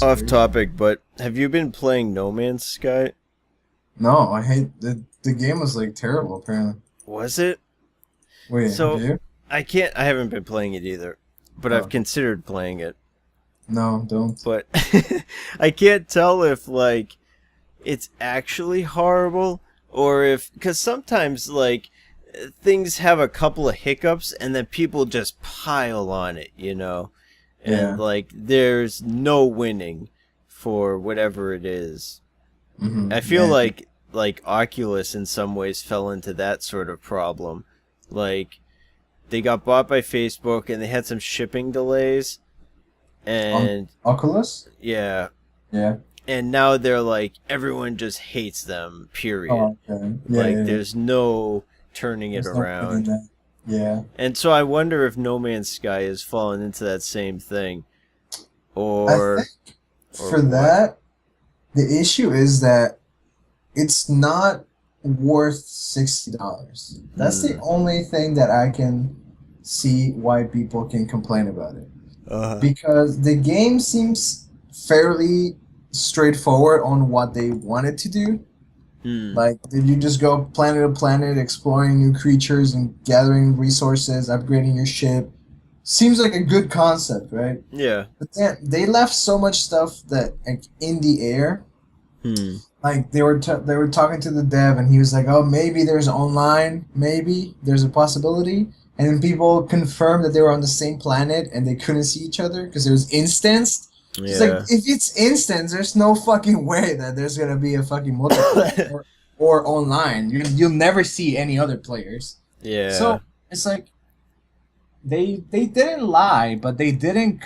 That's Off crazy. topic, but have you been playing No Man's Sky? No, I hate the game was like terrible apparently. Was it? Wait, have So you? I haven't been playing it either, but I've Oh, considered playing it. no, don't. But I can't tell if like it's actually horrible or if because sometimes like things have a couple of hiccups and then people just pile on it, and Yeah. like there's no winning for whatever it is. I feel Yeah. like Oculus in some ways fell into that sort of problem. Like they got bought by Facebook and they had some shipping delays On and Oculus? yeah, Yeah. and now they're like everyone just hates them, period. Oh, okay. Yeah, Like yeah, yeah. there's no turning it There's no winning around. that. Yeah. And so I wonder if No Man's Sky has fallen into that same thing I think or for what. that, the issue is that it's not worth $60. That's the Hmm. only thing that I can see why people can complain about it. Uh Because the game seems fairly straightforward on what they wanted to do. hmm. Like, did you just go planet to planet, exploring new creatures and gathering resources, upgrading your ship? Seems like a good concept, right? Yeah. But then they left so much stuff that like in the air. Hmm. Like they were talking to the dev, and he was like, "Oh, maybe there's online, maybe there's a possibility." And then people confirmed that they were on the same planet and they couldn't see each other because it was instanced. It's like Yeah. if it's instance, there's no fucking way that there's gonna be a fucking multiplayer or online. You'll never see any other players. Yeah. So it's like they didn't lie, but they didn't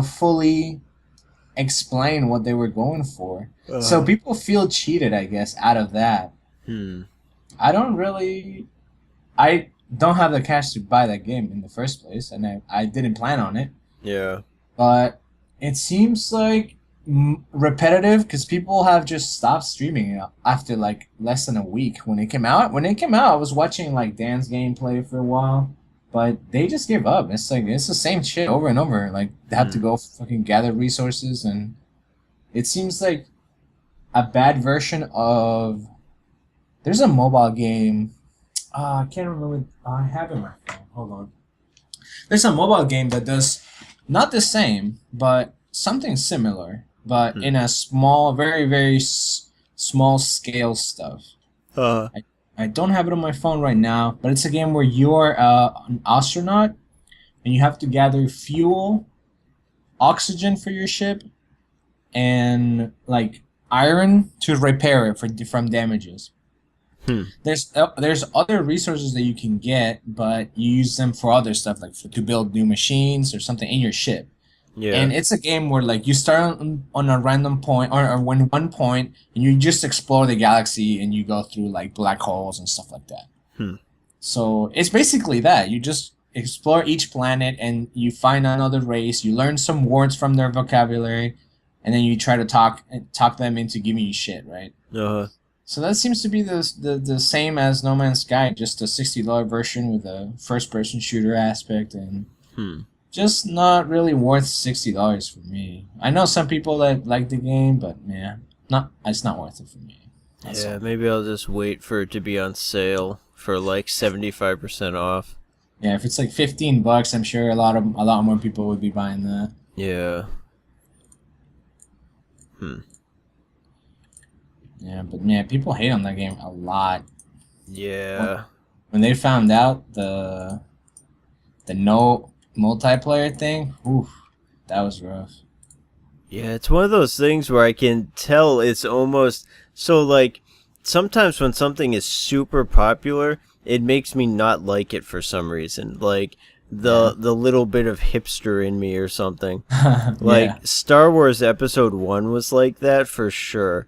fully explain what they were going for. So Uh, people feel cheated, I guess, out of that. hmm. I don't really, I don't have the cash to buy that game in the first place, and I didn't plan on it. Yeah. But it seems like repetitive because people have just stopped streaming it after like less than a week when it came out. When it came out, I was watching like Dan's gameplay for a while, but they just give up. It's like it's the same shit over and over. Like they have to Hmm. go fucking gather resources, and it seems like a bad version of. There's a mobile game. I can't remember. I have it on my phone. Hold on. There's a mobile game that does not the same, but something similar, but Hmm. in a small, very, very small scale stuff. Uh. I don't have it on my phone right now, but it's a game where you're an astronaut and you have to gather fuel, oxygen for your ship, and like iron to repair it from damages. Hmm. There's other resources that you can get, but you use them for other stuff, like to build new machines or something in your ship. Yeah. And it's a game where like you start on a random point or when one point, and you just explore the galaxy and you go through like black holes and stuff like that. Hmm. So it's basically that you just explore each planet and you find another race. You learn some words from their vocabulary, and then you try to talk them into giving you shit, right? Uh. So that seems to be the same as No Man's Sky, just a $60 version with a first person shooter aspect, and Hmm. just not really worth $60 for me. I know some people that like the game, but yeah, it's not worth it for me. That's Yeah. all. Maybe I'll just wait for it to be on sale for like 75% off. Yeah, if it's like $15, I'm sure a lot more people would be buying that. Yeah. Hmm. Yeah, but yeah, people hate on that game a lot. Yeah. When they found out the no multiplayer thing, oof, that was rough. Yeah, it's one of those things where I can tell it's almost so like sometimes when something is super popular, it makes me not like it for some reason. Like Yeah. the little bit of hipster in me or something. Yeah. Like Star Wars Episode 1 was like that for sure.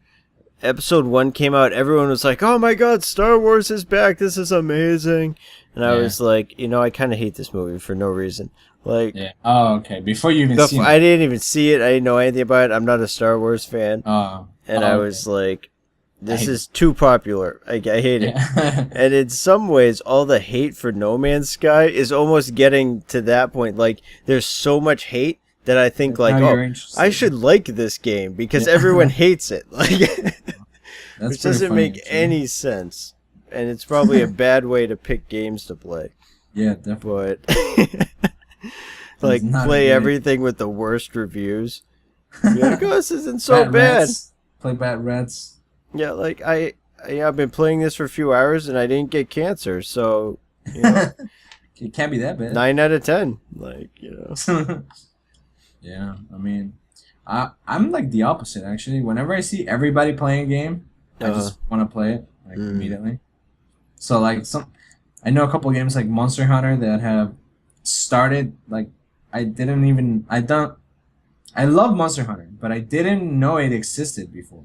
Episode 1 came out, everyone was like, "Oh my god, Star Wars is back. This is amazing." And I Yeah. was like, I kind of hate this movie for no reason. Like Yeah. Oh, okay. Before you even seen I it. didn't even see it. I didn't know anything about it. I'm not a Star Wars fan. Oh. And I Oh, was okay. like, I this hate is too popular. I hate it. Yeah. And in some ways, all the hate for No Man's Sky is almost getting to that point. Like, there's so much hate that I think like, Now you're oh, interested. I should like this game because Yeah. everyone hates it. Like, That's which pretty doesn't funny, make actually. any sense. And it's probably a bad way to pick games to play. Yeah, definitely. But like not play good. everything with the worst reviews. Be like, oh, this isn't so Bat bad. Rats. Play Bat Rats. Yeah, like I've been playing this for a few hours and I didn't get cancer, so you know, It can't be that bad. 9 out of 10. Like, you know. Yeah, I mean, I'm like the opposite actually. Whenever I see everybody playing a game, I just want to play it like immediately. So like I know a couple of games like Monster Hunter that have started like I love Monster Hunter, but I didn't know it existed before.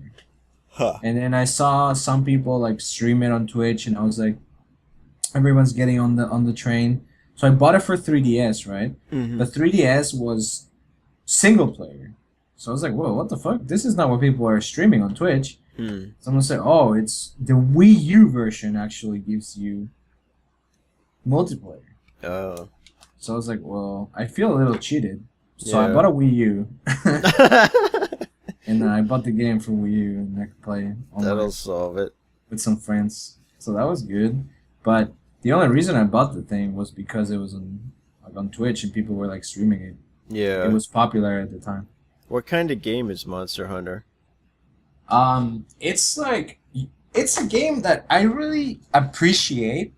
Huh. And then I saw some people like stream it on Twitch, and I was like, everyone's getting on the train. So I bought it for 3DS, right? Mhm. The 3DS was single player. So I was like, whoa, what the fuck? This is not what people are streaming on Twitch. Someone said, oh, it's the Wii U version actually gives you multiplayer. Oh. So I was like, well, I feel a little cheated. So I Yeah. bought a Wii U. And I bought the game for Wii U, and I could play online That'll solve it. with some friends. So that was good. But the only reason I bought the thing was because it was on Twitch and people were like streaming it. Yeah. It was popular at the time. What kind of game is Monster Hunter? It's like it's a game that I really appreciate.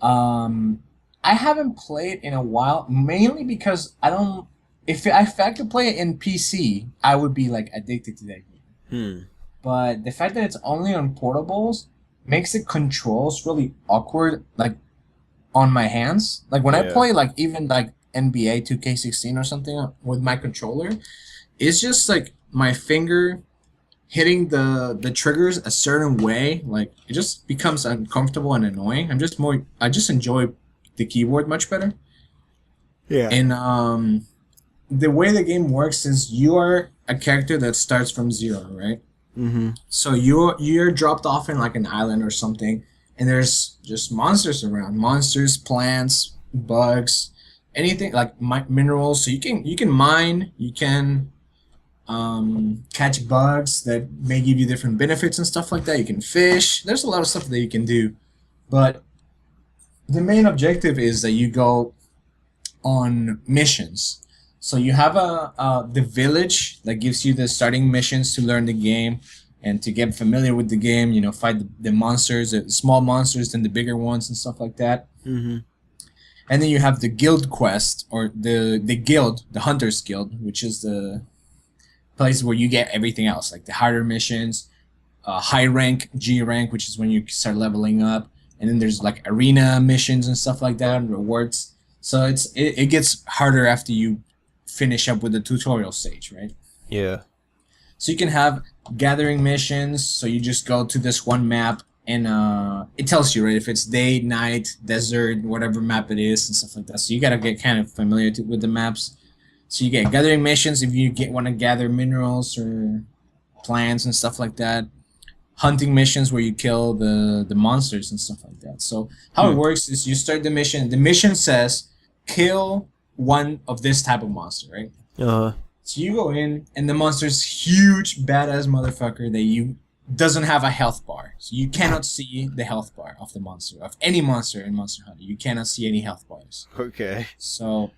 I haven't played in a while, mainly because I don't. If I could play it in PC, I would be like addicted to that game. But the fact that it's only on portables makes the controls really awkward, like on my hands. Like when I Yeah. play, like even like NBA 2K16 or something with my controller, it's just like my finger hitting the triggers a certain way. Like it just becomes uncomfortable and annoying. I just enjoy the keyboard much better. Yeah. And the way the game works is you are a character that starts from zero, right? Mm-hmm. So you're dropped off in like an island or something, and there's just monsters around. Monsters, plants, bugs, anything like minerals. So you can mine, you can catch bugs that may give you different benefits and stuff like that. You can fish. There's a lot of stuff that you can do, but the main objective is that you go on missions. So you have the village that gives you the starting missions to learn the game and to get familiar with the game. You know, fight the monsters, the small monsters, then the bigger ones and stuff like that. Mm-hmm. And then you have the guild quest, or the guild, the Hunters Guild, which is the place where you get everything else, like the harder missions, high rank, G rank, which is when you start leveling up. And then there's like arena missions and stuff like that, and rewards. So it gets harder after you finish up with the tutorial stage, right? Yeah. So you can have gathering missions. So you just go to this one map, and it tells you, right, if it's day, night, desert, whatever map it is, and stuff like that. So you gotta get kind of familiar with the maps. So you get gathering missions if you want to gather minerals or plants and stuff like that. Hunting missions where you kill the monsters and stuff like that. So how it works is you start the mission. The mission says kill one of this type of monster, right? Uh-huh. So you go in, and the monster's huge, badass motherfucker that doesn't have a health bar. So you cannot see the health bar of the monster, of any monster in Monster Hunter. You cannot see any health bars. Okay. So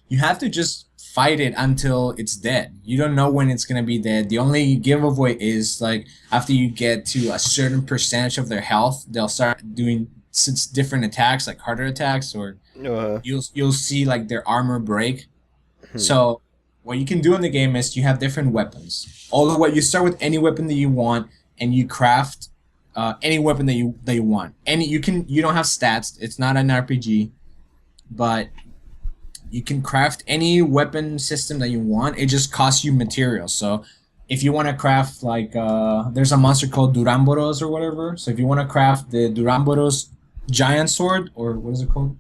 you have to just fight it until it's dead. You don't know when it's going to be dead. The only giveaway is like after you get to a certain percentage of their health, they'll start doing different attacks, like harder attacks, or Uh-huh. you'll see like their armor break. So what you can do in the game is you have different weapons. You start with any weapon that you want, and you craft any weapon that you want. You don't have stats. It's not an RPG, but you can craft any weapon system that you want. It just costs you materials. So if you want to craft like there's a monster called Duramboros or whatever. So if you want to craft the Duramboros giant sword, or what is it called?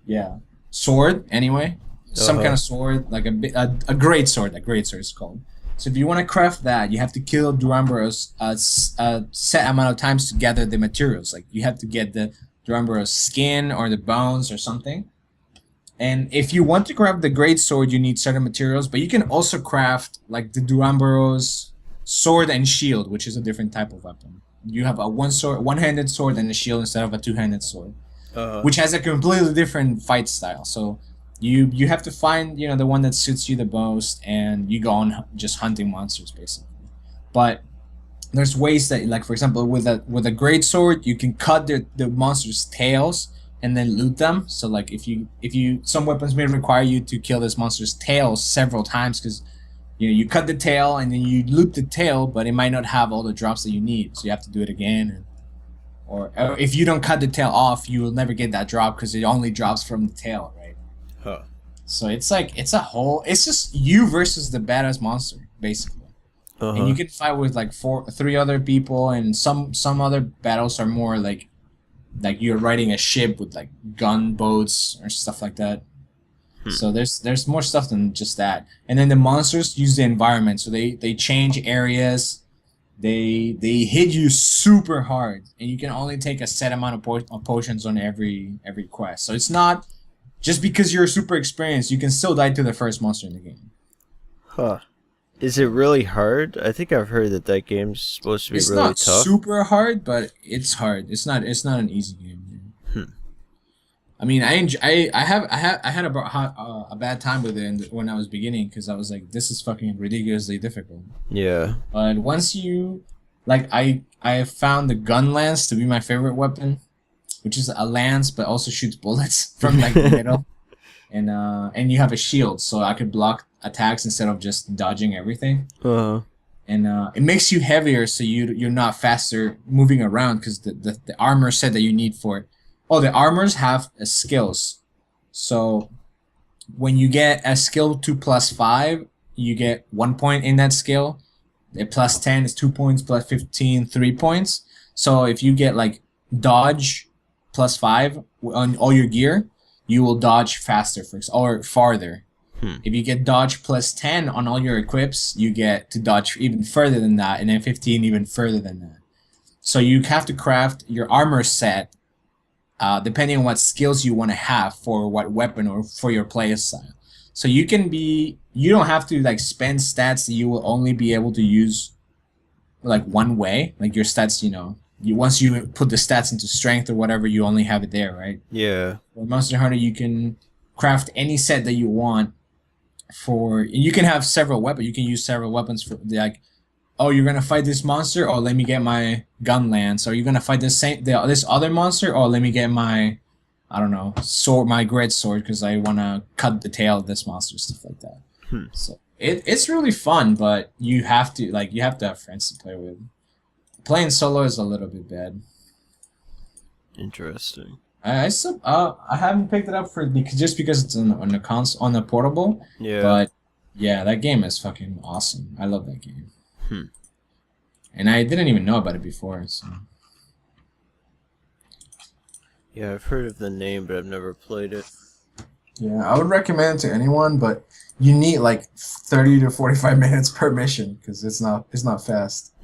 Yeah, sword anyway. Some kind of sword, like a great sword. A great sword is called. So if you want to craft that, you have to kill Duramboros a set amount of times to gather the materials. Like you have to get the Duramboros skin or the bones or something. And if you want to craft the great sword, you need certain materials, but you can also craft like the Duramboros sword and shield, which is a different type of weapon. You have a one-handed sword and a shield instead of a two-handed sword, which has a completely different fight style. So you have to find the one that suits you the most, and you go on just hunting monsters basically. But there's ways that, like for example, with a great sword, you can cut the monsters' tails and then loot them. So like if you some weapons may require you to kill this monster's tail several times, because you cut the tail and then you loot the tail, but it might not have all the drops that you need, so you have to do it again. Or if you don't cut the tail off, you will never get that drop because it only drops from the tail, right? Huh. So it's it's just you versus the badass monster basically. And you can fight with like three other people, and some other battles are more like you're riding a ship with like gunboats or stuff like that. So there's more stuff than just that. And then the monsters use the environment, so they change areas. They hit you super hard, and you can only take a set amount of potions on every quest. So it's not just because you're super experienced, you can still die to the first monster in the game. Huh. Is it really hard? I think I've heard that game's supposed to be really tough. It's not super hard, but it's hard. It's not an easy game. I mean, I had a bad time with it when I was beginning, because I was like, this is fucking ridiculously difficult. Yeah. But once you I found the gun lance to be my favorite weapon, which is a lance but also shoots bullets from like the middle, and you have a shield, so I could block attacks instead of just dodging everything. And it makes you heavier, so you're not faster moving around, because the armor set that you need for it. Oh, the armors have skills. So when you get a skill 2 + 5, you get 1 point in that skill. The +10 is 2 points, +15 3 points. So if you get like dodge +5 on all your gear, you will dodge faster or farther. If you get dodge +10 on all your equips, you get to dodge even further than that, and then 15 even further than that. So you have to craft your armor set depending on what skills you want to have for what weapon or for your play style. So you don't have to like spend stats that you will only be able to use like one way. Like your stats, once you put the stats into strength or whatever, you only have it there, right? Yeah. For Monster Hunter, you can craft any set that you want. You can have several weapons. You can use several weapons for like, oh, you're gonna fight this monster. Oh, let me get my gun lance. Or you're gonna fight this other monster. Oh, let me get my, I don't know, sword, my great sword, because I wanna cut the tail of this monster, stuff like that. So it's really fun, but you have to have friends to play with. Playing solo is a little bit bad. Interesting. I haven't picked it up just because it's on the portable. Yeah. But yeah, that game is fucking awesome. I love that game. And I didn't even know about it before. So. Yeah, I've heard of the name, but I've never played it. Yeah, I would recommend it to anyone, but you need like 30 to 45 minutes per mission, because it's not fast.